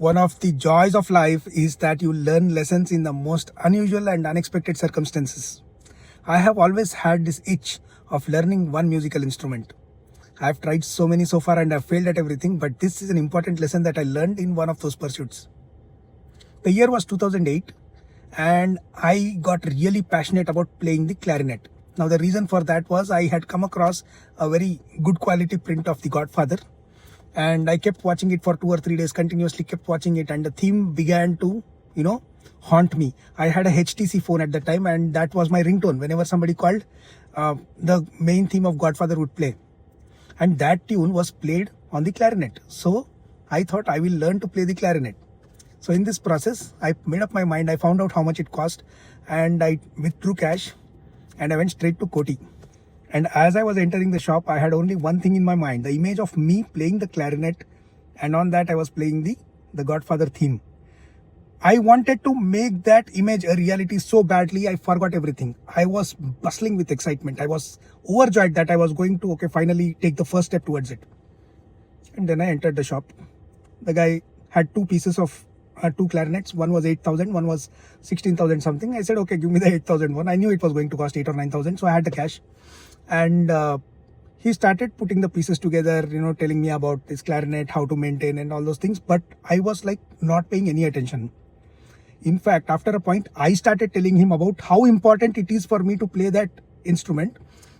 One of the joys of life is that you learn lessons in the most unusual and unexpected circumstances. I have always had this itch of learning one musical instrument. I have tried so many so far and I have failed at everything, but this is an important lesson that I learned in one of those pursuits. The year was 2008 and I got really passionate about playing the clarinet. Now the reason for that was I had come across a very good quality print of The Godfather, and I kept watching it for 2 or 3 days, continuously kept watching it, and the theme began to, haunt me. I had a HTC phone at the time and that was my ringtone. Whenever somebody called, the main theme of Godfather would play. And that tune was played on the clarinet. So I thought I will learn to play the clarinet. So in this process, I made up my mind. I found out how much it cost and I withdrew cash and I went straight to Koti. And as I was entering the shop, I had only one thing in my mind, the image of me playing the clarinet, and on that I was playing the Godfather theme. I wanted to make that image a reality so badly, I forgot everything. I was bustling with excitement. I was overjoyed that I was going to, finally take the first step towards it. And then I entered the shop. The guy had two pieces of two clarinets. One was 8,000, one was 16,000 something. I said, okay, give me the 8,000 one. I knew it was going to cost 8 or 9,000, so I had the cash. And he started putting the pieces together, telling me about this clarinet, how to maintain and all those things. But I was like not paying any attention. In fact, after a point, I started telling him about how important it is for me to play that instrument.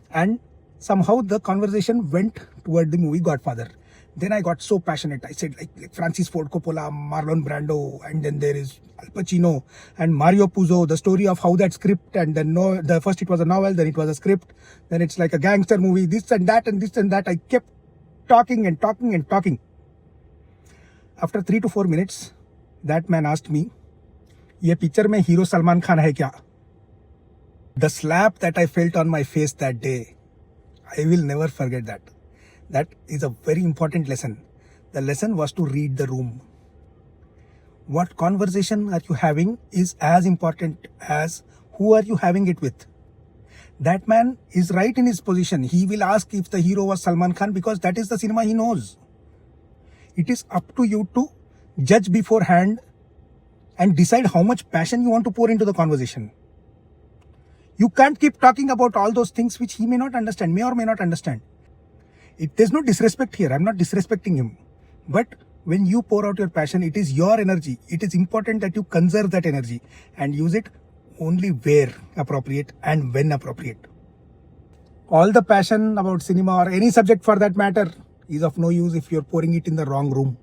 And somehow the conversation went toward the movie Godfather. Then I got so passionate. I said like Francis Ford Coppola, Marlon Brando, and then there is Al Pacino and Mario Puzo, the story of how that script, and then the first it was a novel, then it was a script, then it's like a gangster movie, this and that and this and that. I kept talking and talking and talking. After 3 to 4 minutes, that man asked me, "Ye picture mein hero Salman Khan hai kya?" The slap that I felt on my face that day, I will never forget that. That is a very important lesson. The lesson was to read the room. What conversation are you having is as important as who are you having it with. That man is right in his position. He will ask if the hero was Salman Khan because that is the cinema he knows. It is up to you to judge beforehand and decide how much passion you want to pour into the conversation. You can't keep talking about all those things which he may not understand, may or may not understand. There's no disrespect here. I'm not disrespecting him. But when you pour out your passion, it is your energy. It is important that you conserve that energy and use it only where appropriate and when appropriate. All the passion about cinema or any subject for that matter is of no use if you're pouring it in the wrong room.